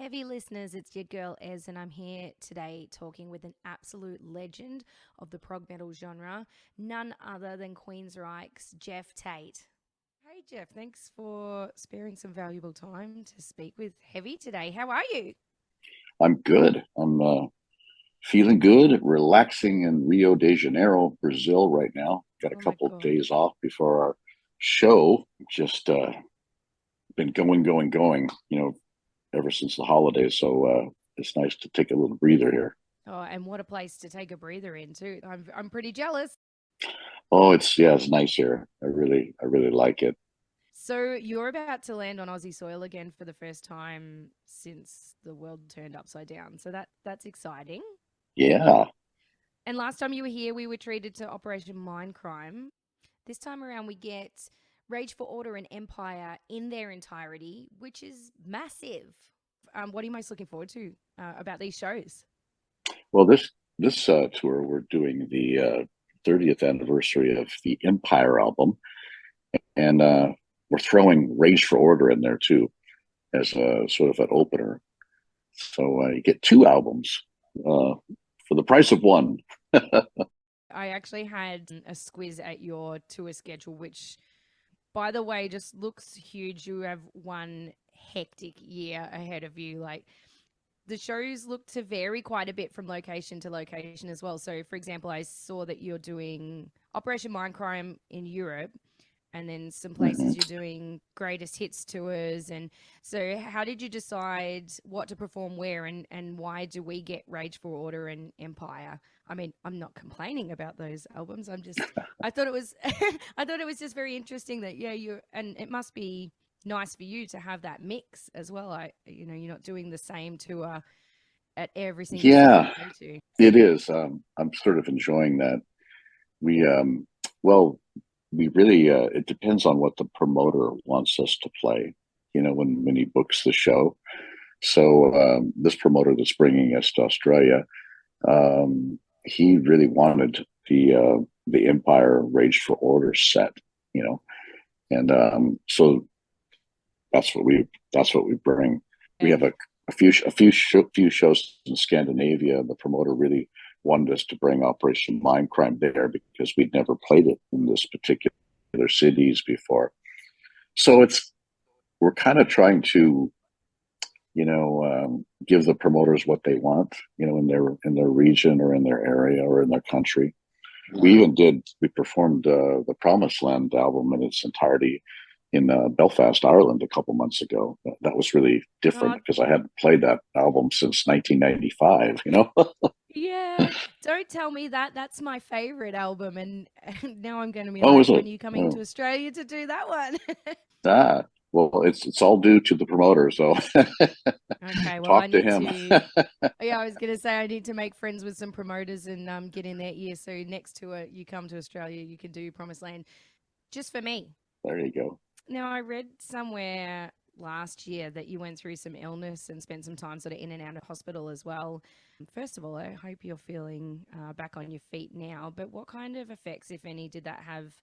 Heavy listeners, it's your girl Ez, and I'm here today talking with an absolute legend of the prog metal genre, none other than Queensryche's Geoff Tate. Hey Geoff, thanks for sparing some valuable time to speak with Heavy today. How are you? I'm good. I'm feeling good, relaxing in Rio de Janeiro, Brazil right now. Got a Oh my couple of God. days off before our show. Just been going, ever since the holidays. So it's nice to take a little breather here. Oh, and what a place to take a breather in too. I'm pretty jealous. Oh, it's nice here. I really like it. So you're about to land on Aussie soil again for the first time since the world turned upside down. So that's exciting. Yeah. And last time you were here, we were treated to Operation Mindcrime. This time around, we get Rage for Order and Empire in their entirety, which is massive. What are you most looking forward to about these shows? Well, this tour we're doing the 30th anniversary of the Empire album, and we're throwing Rage for Order in there too as a sort of an opener. So you get two albums for the price of one. I actually had a squiz at your tour schedule, which, by the way, just looks huge. You have one hectic year ahead of you. Like, the shows look to vary quite a bit from location to location as well. So, for example, I saw that you're doing Operation Mindcrime in Europe, and then some Mm-hmm. places you're doing greatest hits tours. And so, how did you decide what to perform where, and why do we get Rage for Order and Empire? I mean, I'm not complaining about those albums. I thought it was, I thought it was just very interesting that and it must be nice for you to have that mix as well. You're not doing the same tour at every single city Yeah, you go to. it is. I'm sort of enjoying that. We well, we really it depends on what the promoter wants us to play. When he books the show. So this promoter that's bringing us to Australia, he really wanted the Empire Rage for Order set. You know, and so that's what we bring. We have a few shows in Scandinavia. The promoter really wanted us to bring Operation Mindcrime there because we'd never played it in this particular cities before. So we're kind of trying to give the promoters what they want, in their region or in their area or in their country. We performed the Promised Land album in its entirety in Belfast, Ireland, a couple months ago. That was really different Oh, because I hadn't played that album since 1995. yeah, don't tell me that. That's my favorite album, and now I'm going to be Oh, like, is when it? are you coming to Oh, Australia to do that one? ah, well, it's all due to the promoter. So Okay, well, I talk to need him. to. Yeah, I was going to say I need to make friends with some promoters and get in their ear. So next tour you come to Australia, you can do Promised Land just for me. There you go. Now, I read somewhere last year that you went through some illness and spent some time sort of in and out of hospital as well. First of all, I hope you're feeling back on your feet now. But what kind of effects, if any, did that have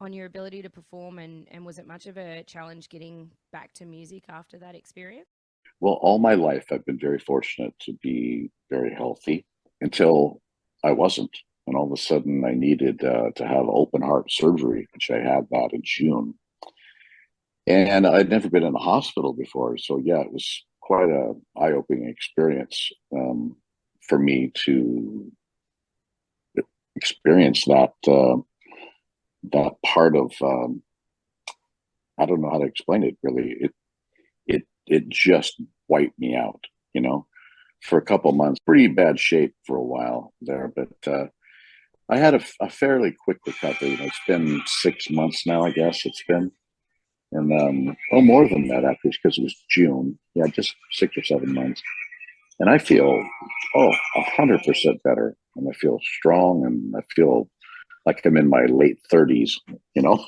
on your ability to perform? And was it much of a challenge getting back to music after that experience? Well, all my life, I've been very fortunate to be very healthy until I wasn't. And all of a sudden, I needed to have open heart surgery, which I had that in June. And I'd never been in the hospital before. So, yeah, it was quite a eye-opening experience for me to experience that part of, I don't know how to explain it really. It just wiped me out, you know, for a couple of months. Pretty bad shape for a while there, but I had a fairly quick recovery. It's been 6 months now, I guess it's been, and more than that actually, because it was June. Yeah, just 6 or 7 months, and I feel 100% better, and I feel strong, and I feel like I'm in my late 30s. You know,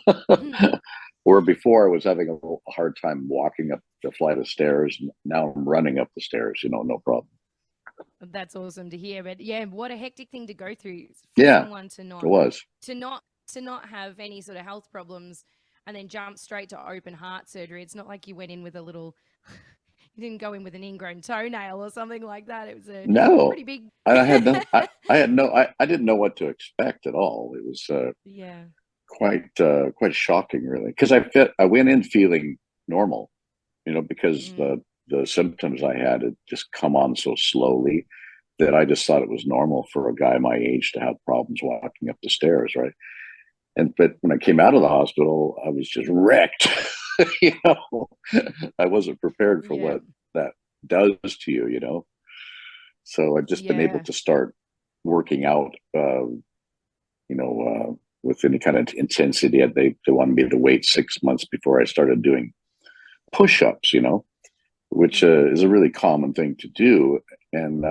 where before I was having a hard time walking up the flight of stairs. Now I'm running up the stairs, no problem. That's awesome to hear. But yeah, what a hectic thing to go through for Yeah, someone it was. to not to not have any sort of health problems and then jump straight to open heart surgery. It's not like you went in with a little You didn't go in with an ingrown toenail or something like that. It was a No, pretty big. I had no, I didn't know what to expect at all. It was Yeah. quite shocking, really, because I went in feeling normal, because Mm. the symptoms I had had just come on so slowly that I just thought it was normal for a guy my age to have problems walking up the stairs, right? But when I came out of the hospital, I was just wrecked. you know, I wasn't prepared for Yeah. what that does to you. So I've just been able Yeah. to start working out, with any kind of intensity. They wanted me to wait 6 months before I started doing push-ups, which Mm. is a really common thing to do. And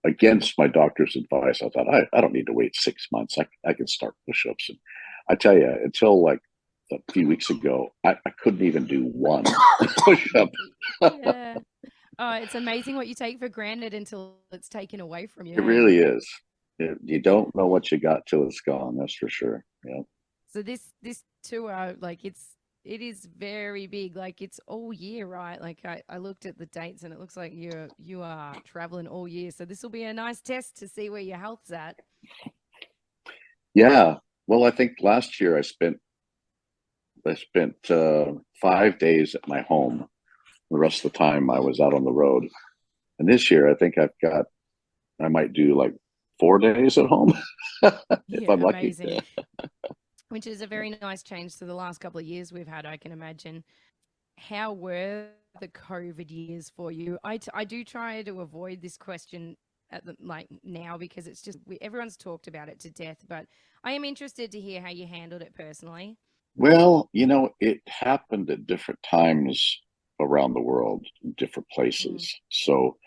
against my doctor's advice, I thought, I don't need to wait 6 months. I can start push-ups. And I tell you, until like a few weeks ago, I couldn't even do one push-up. Yeah. Oh, it's amazing what you take for granted until it's taken away from you. It Hey. really is. You don't know what you got till it's gone. That's for sure. Yeah. So this tour, like it is very big. Like it's all year, right? Like I looked at the dates and it looks like you are traveling all year. So this will be a nice test to see where your health's at. Yeah. Well, I think last year I spent 5 days at my home. The rest of the time I Mm. was out on the road. And this year I think I might do like 4 days at home if Yeah, I'm lucky. amazing. Which is a very nice change to the last couple of years we've had, I can imagine. How were the COVID years for you? I do try to avoid this question at the like now because it's just everyone's talked about it to death, but I am interested to hear how you handled it personally. Well, it happened at different times around the world, in different Mm. places. So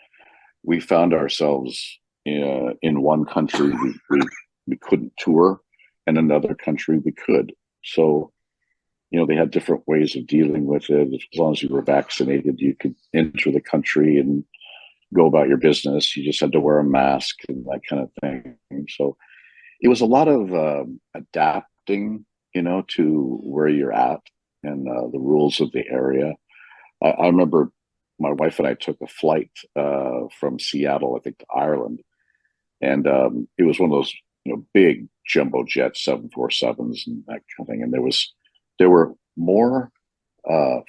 we found ourselves in one country we couldn't tour, and another country we could. So they had different ways of dealing with it. As long as you were vaccinated, you could enter the country and go about your business. You just had to wear a mask and that kind of thing. So it was a lot of adapting, to Mm. where you're at and the rules of the area. I remember my wife and I took a flight from Seattle, I think, to Ireland, and it was one of those big jumbo jet 747s and that kind of thing. And there were more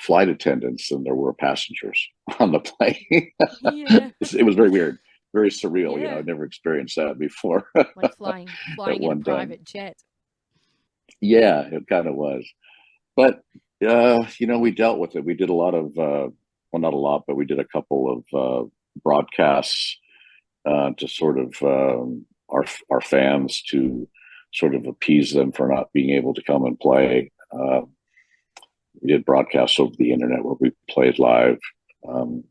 flight attendants than there were passengers on the plane. Yeah. It was very weird, very surreal. Yeah. I'd never experienced that before Like at flying in a one time. private jet. Yeah, it kind of was. But we dealt with it. We did a lot of well, not a lot, but we did a couple of broadcasts to sort of our fans, to sort of appease them for not being able to come and play. We did broadcasts over the internet where we played live. Um,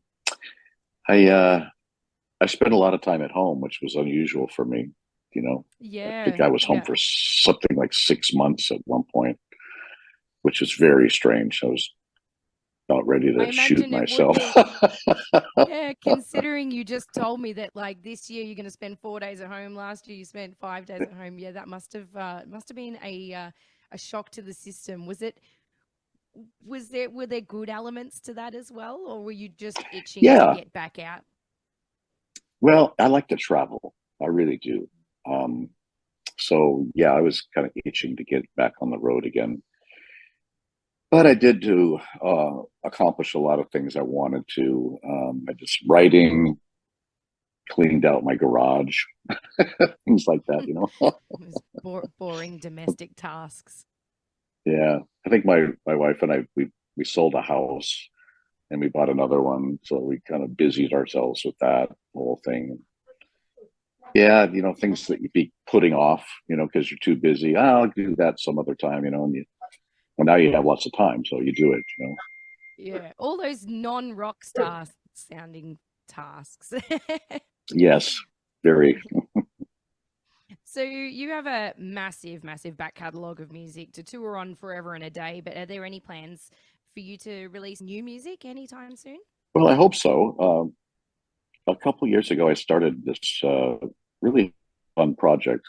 I spent a lot of time at home, which was unusual for me. I think Yeah. I was home Yeah. for something like 6 months at one point, which is very strange. I was about ready I to shoot imagine it would myself. be. Yeah, considering you just told me that like this year you're going to spend 4 days at home. Last year you spent 5 days at home. Yeah, that must have been a shock to the system. Were there good elements to that as well, or were you just itching to Yeah, get back out? well, I like to travel. I really do. Um, so yeah, I was kind of itching to get back on the road again. But I did do accomplish a lot of things I wanted to. I just writing, cleaned out my garage, things like that. Those boring domestic tasks. Yeah, I think my wife and we sold a house and we bought another one, so we kind of busied ourselves with that whole thing. Yeah, things that you'd be putting off, because you're too busy. I'll do that some other time, and now you have lots of time, so you do it. Yeah, all those non-rock star sounding tasks. Yes, very. So you have a massive, massive back catalogue of music to tour on forever and a day, but are there any plans for you to release new music anytime soon? Well, I hope so. A couple years ago, I started this really fun project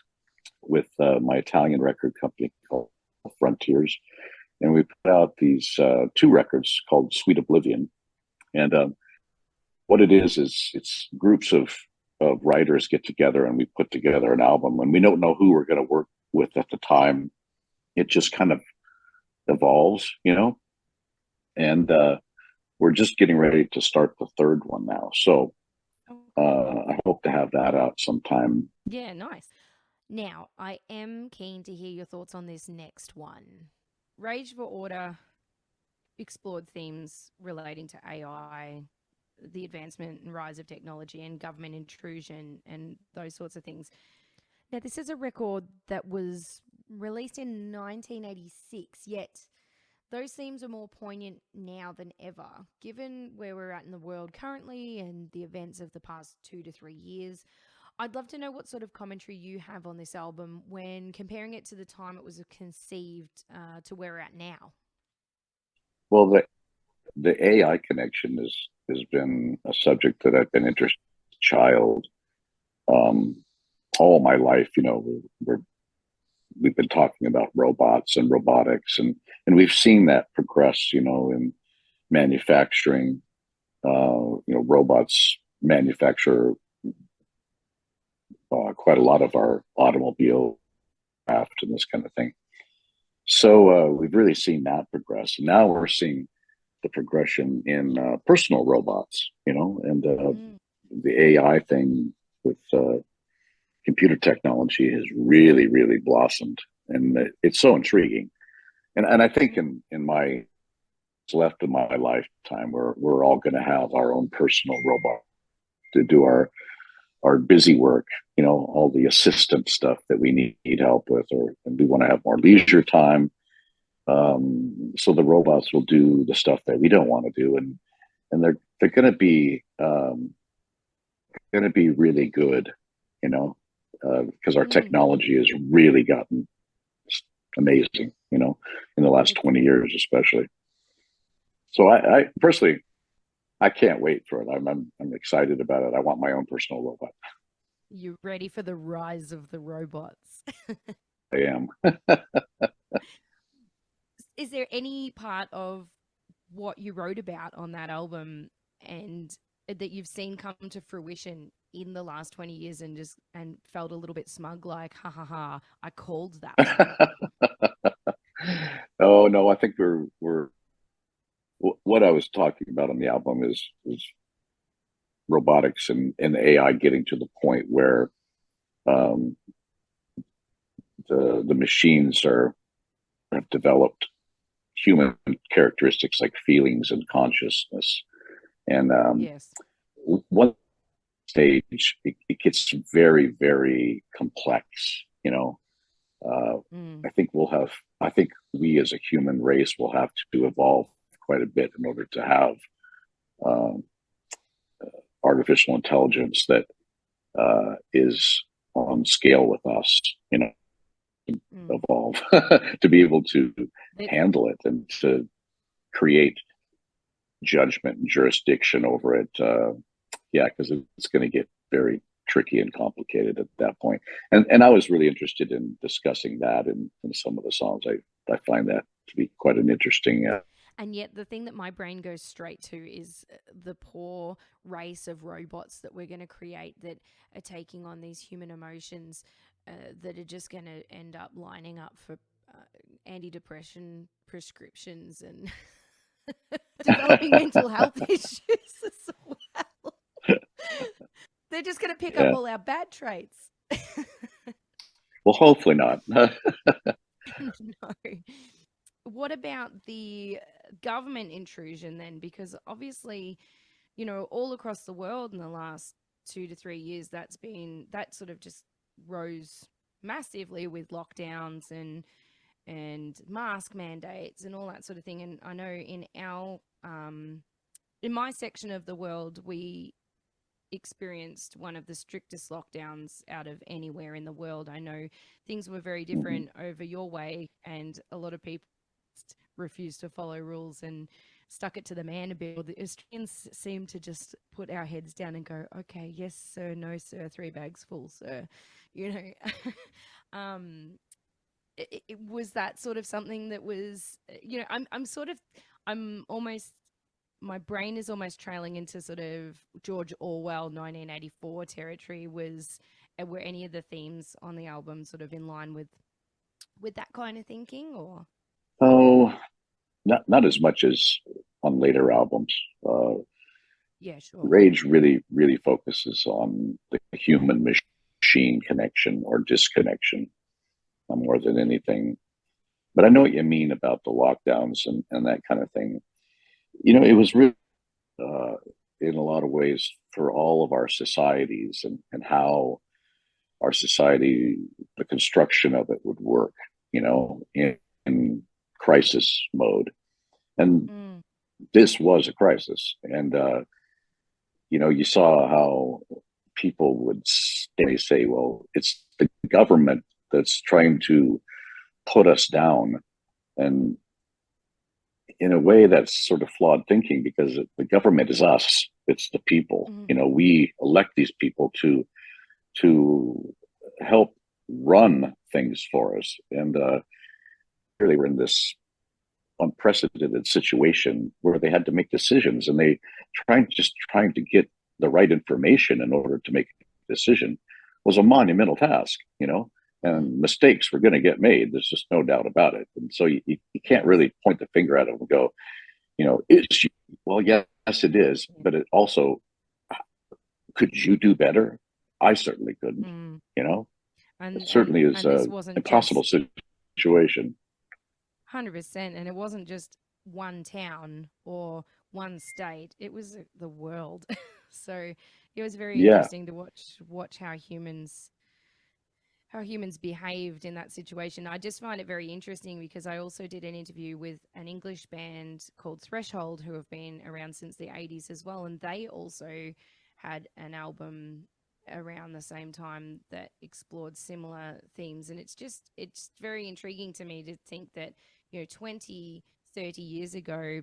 with my Italian record company called Frontiers, and we put out these two records called Sweet Oblivion, and what it is it's groups of writers get together and we put together an album, and we don't know who we're going to work with at the time. It just kind of evolves, and we're just getting ready to start the third one now. So Oh, cool. I hope to have that out sometime. Yeah, nice. Now, I am keen to hear your thoughts on this next one. Rage for Order explored themes relating to AI, the advancement and rise of technology, and government intrusion, and those sorts of things. Now, this is a record that was released in 1986, yet those themes are more poignant now than ever. Given where we're at in the world currently and the events of the past 2 to 3 years, I'd love to know what sort of commentary you have on this album when comparing it to the time it was conceived to where we're at now. Well, the AI connection has been a subject that I've been interested in as a child. Um, all my life, we've been talking about robots and robotics, and we've seen that progress, in manufacturing. Robots manufacture quite a lot of our automobile craft and this kind of thing. So we've really seen that progress. And now we're seeing the progression in personal robots, and Mm. the AI thing with computer technology has really, really blossomed. And it's so intriguing. And I think in my left of my lifetime, we're all going to have our own personal robot to do our busy work, all the assistant stuff that we need help with, and we want to have more leisure time. So the robots will do the stuff that we don't want to do, and they're going to be really good, because our Mm. technology has really gotten amazing, in the last It's 20 years, especially. So I personally, I can't wait for it. I'm excited about it. I want my own personal robot. You ready for the rise of the robots? I am. Is there any part of what you wrote about on that album and that you've seen come to fruition in the last 20 years and just and felt a little bit smug like ha ha ha, I called that one? Oh no, I think we're what I was talking about on the album is robotics and AI getting to the point where um, the machines are have developed human characteristics like feelings and consciousness. And Yes. one stage, it gets very, very complex. You know, uh, Mm. I think we'll have. I think we as a human race will have to evolve quite a bit in order to have um, artificial intelligence that is on scale with us. Mm. Evolve to be able to It, handle it and to create judgment and jurisdiction over it. Yeah, because it's going to get very tricky and complicated at that point. And I was really interested in discussing that in some of the songs. I find that to be quite an interesting. and yet the thing that my brain goes straight to is the poor race of robots that we're going to create that are taking on these human emotions that are just going to end up lining up for antidepressant prescriptions and developing mental health issues as well. They're just going to pick up Yeah. all our bad traits. Well, hopefully not. No. What about the government intrusion then? Because obviously, all across the world in the last 2 to 3 years, that sort of just rose massively with lockdowns and mask mandates and all that sort of thing. And I know in my section of the world, we experienced one of the strictest lockdowns out of anywhere in the world. I know things were very Mhm. different over your way, and a lot of people refused to follow rules and stuck it to the man a bit. The Australians seem to just put our heads down and go, "Okay, yes, sir, no, sir, 3 bags full, sir." You know, um, was that sort of something that was, I'm almost my brain is almost trailing into sort of George Orwell 1984 territory. Were any of the themes on the album sort of in line with that kind of thinking, or? Oh, not as much as on later albums. Uh, Yeah, sure. Rage really focuses on the human machine connection or disconnection more than anything. But I know what you mean about the lockdowns and that kind of thing. It was really uh, in a lot of ways for all of our societies and how our society, the construction of it would work, in crisis mode. And Mm, this was a crisis. And, you saw how people would say, well, it's the government that's trying to put us down. And in a way, that's sort of flawed thinking because the government is us, it's the people. mm, We elect these people to help run things for us. And they were in this unprecedented situation where they had to make decisions, and they trying to get the right information in order to make a decision was a monumental task. mm. And mistakes were going to get made. There's just no doubt about it. And so you can't Yes. really point the finger at them and go, it's well, yes, it is, Yeah. but it also could you do better? I certainly couldn't. Mm. You know, it And certainly is this a wasn't impossible just situation. 100%, and it wasn't just one town or one state. It was the world. So it was very Yeah. interesting to watch how humans behaved in that situation. I just find it very interesting because I also did an interview with an English band called Threshold, who have been around since the 80s as well. And they also had an album around the same time that explored similar themes. And it's very intriguing to me to think that, 20, 30 years ago,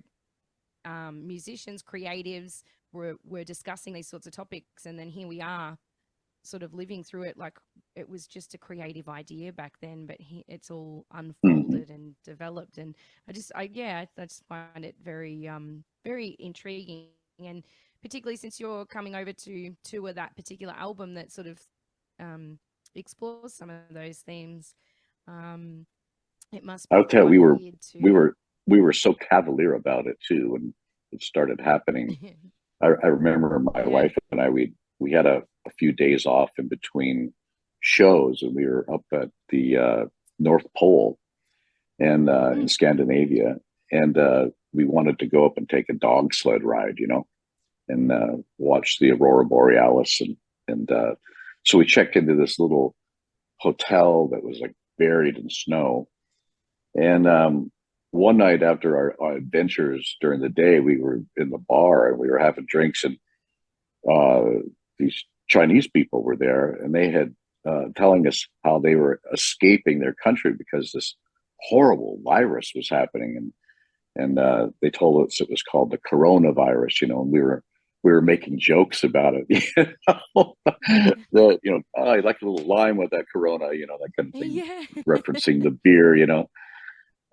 musicians, creatives were discussing these sorts of topics. And then here we are sort of living through it like it was just a creative idea back then, but it's all Mm-hmm. unfolded and developed. And I just find it very intriguing, and particularly since you're coming over to tour that particular album that sort of um, explores some of those themes. Um, it must be I'll tell you, quite weird we to. were we were so cavalier about it too when it started happening. I remember my Yeah. wife and I we had a few days off in between shows, and we were up at the North Pole and in Mm, Scandinavia, and we wanted to go up and take a dog sled ride, and watch the aurora borealis, and so we checked into this little hotel that was like buried in snow. And one night after our adventures during the day, we were in the bar and we were having drinks, and uh, these Chinese people were there, and they had telling us how they were escaping their country because this horrible virus was happening, and they told us it was called the coronavirus, and we were making jokes about it, oh, I like a little lime with that Corona, that kind of thing, yeah. referencing the beer.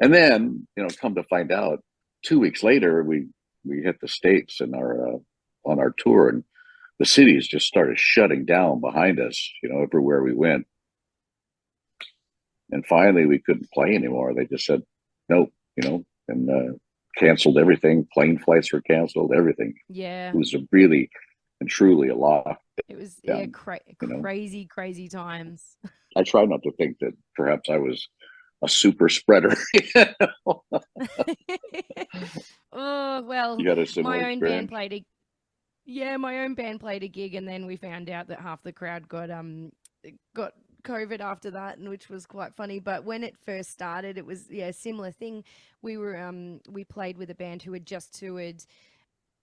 And then, come to find out, 2 weeks later, we hit the States in our on our tour, and the cities just started shutting down behind us, everywhere we went. And finally, we couldn't play anymore. They just said, nope, and canceled everything. Plane flights were canceled, everything. Yeah. It was a really and truly a It was, yeah, lockdown, you know. crazy, crazy times. I try not to think that perhaps I was a super spreader. Oh, well, You got a similar my own band experience? played a yeah, my own band played a gig, and then we found out that half the crowd got COVID after that, and which was quite funny. But when it first started, it was, yeah, a similar thing. We played with a band who had just toured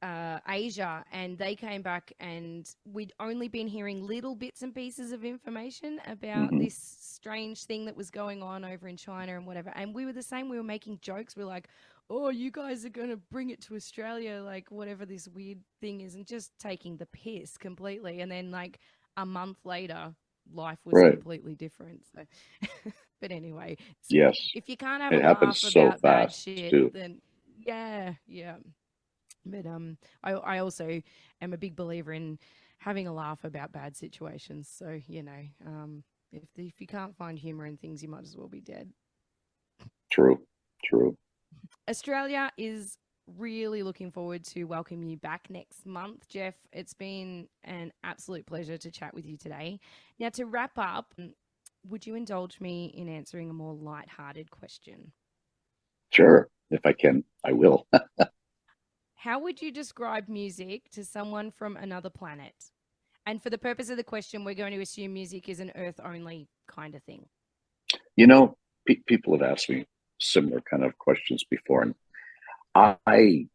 Asia, and they came back, and we'd only been hearing little bits and pieces of information about Mm-hmm. this strange thing that was going on over in China and whatever. And we were the same. We were making jokes. We are like, "Oh, you guys are gonna bring it to Australia, like whatever this weird thing is," and just taking the piss completely. And then like a month later, life was Right. completely different. So, but anyway, Yes. if you can't have a It happens laugh so about bad fast shit, too. then yeah, yeah. But I also am a big believer in having a laugh about bad situations. So if you can't find humor in things, you might as well be dead. True, true. Australia is really looking forward to welcoming you back next month, Geoff. It's been an absolute pleasure to chat with you today. Now, to wrap up, would you indulge me in answering a more light-hearted question? Sure. If I can, I will. How would you describe music to someone from another planet? And for the purpose of the question, we're going to assume music is an Earth only kind of thing. You know, people have asked me similar kind of questions before, and I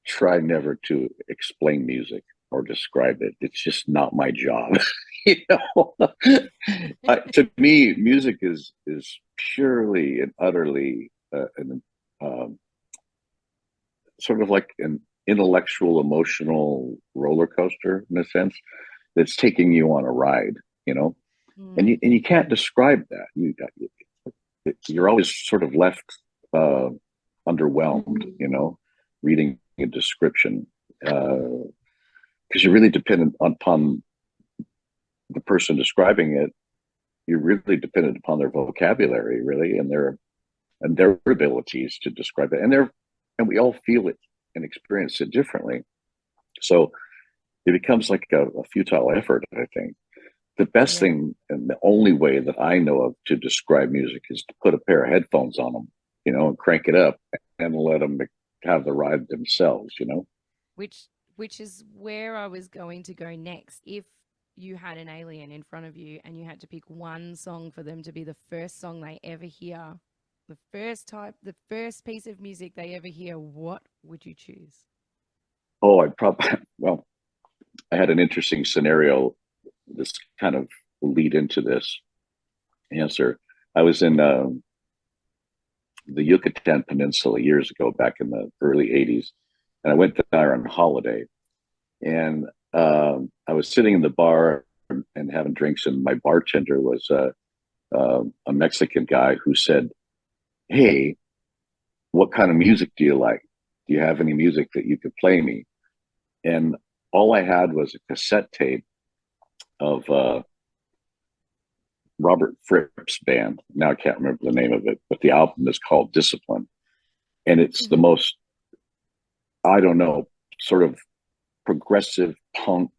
try never to explain music or describe it. It's just not my job. you know, to me, music is purely and utterly an sort of like an intellectual, emotional roller coaster in a sense that's taking you on a ride. You know, and you can't describe that. You're always sort of left underwhelmed. You know, reading a description because you're really dependent upon the person describing it. You're really dependent upon their vocabulary, really, and their abilities to describe it, and we all feel it and experience it differently. So it becomes like a futile effort, I think. The best Yeah. thing and the only way that I know of to describe music is to put a pair of headphones on them, and crank it up and let them have the ride themselves, Which which is where I was going to go next. If you had an alien in front of you and you had to pick one song for them to be the first song they ever hear, the first piece of music they ever hear, what would you choose? Oh, I'd probably, well, I had an interesting scenario. This kind of lead into this answer. I was in the Yucatan Peninsula years ago, back in the early 80s, and I went there on holiday. And I was sitting in the bar and having drinks, and my bartender was a Mexican guy who said, "Hey, what kind of music do you like? Do you have any music that you could play me?" And all I had was a cassette tape of Robert Fripp's band. Now I can't remember the name of it, but the album is called Discipline. And it's the most, I don't know, sort of progressive punk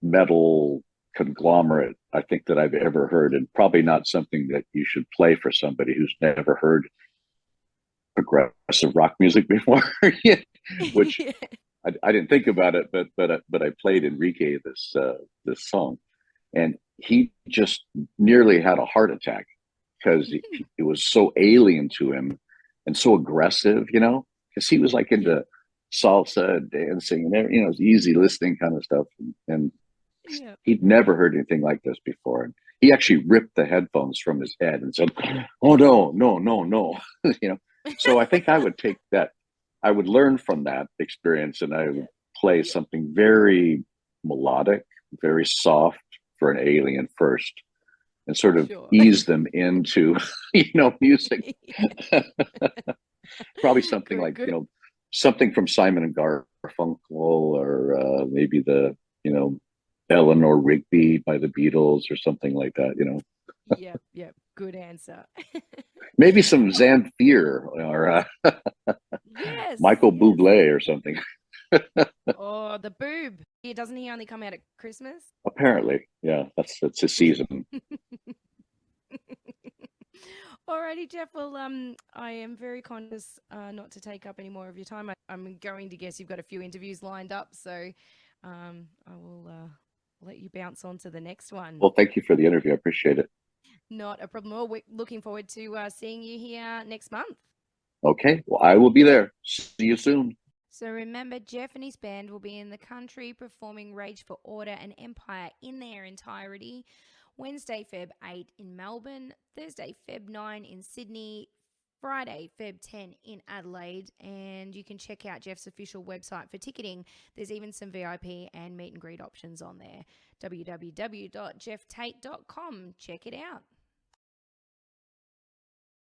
metal conglomerate I think that I've ever heard, and probably not something that you should play for somebody who's never heard progressive rock music before. Which Yeah. I didn't think about it, but I played Enrique this song, and he just nearly had a heart attack because it was so alien to him and so aggressive, because he was like into salsa and dancing and easy listening kind of stuff, and Yeah. he'd never heard anything like this before. And he actually ripped the headphones from his head and said, "Oh no, no, no, no!" So I think I would take that. I would learn from that experience, and I would play something very melodic, very soft for an alien first, and sort of Sure. ease them into, music. Yeah. Probably something Good, like, good. something from Simon and Garfunkel, or maybe the, Eleanor Rigby by the Beatles or something like that. Yep, yep. Good answer. Maybe some Zamfir or Yes, Michael yes. Bublé or something. Oh, the boob. Yeah, doesn't he only come out at Christmas? Apparently, yeah, that's his season. Alrighty, Geoff. Well, I am very conscious not to take up any more of your time. I'm going to guess you've got a few interviews lined up, so I will let you bounce on to the next one. Well, thank you for the interview. I appreciate it. Not a problem at all. We're looking forward to seeing you here next month. Okay, well, I will be there. See you soon. So remember, Geoff and his band will be in the country performing Rage for Order and Empire in their entirety. Wednesday, Feb 8 in Melbourne, Thursday, Feb 9 in Sydney, Friday, Feb 10 in Adelaide, and you can check out Geoff's official website for ticketing. There's even some VIP and meet and greet options on there. www.geofftate.com. Check it out.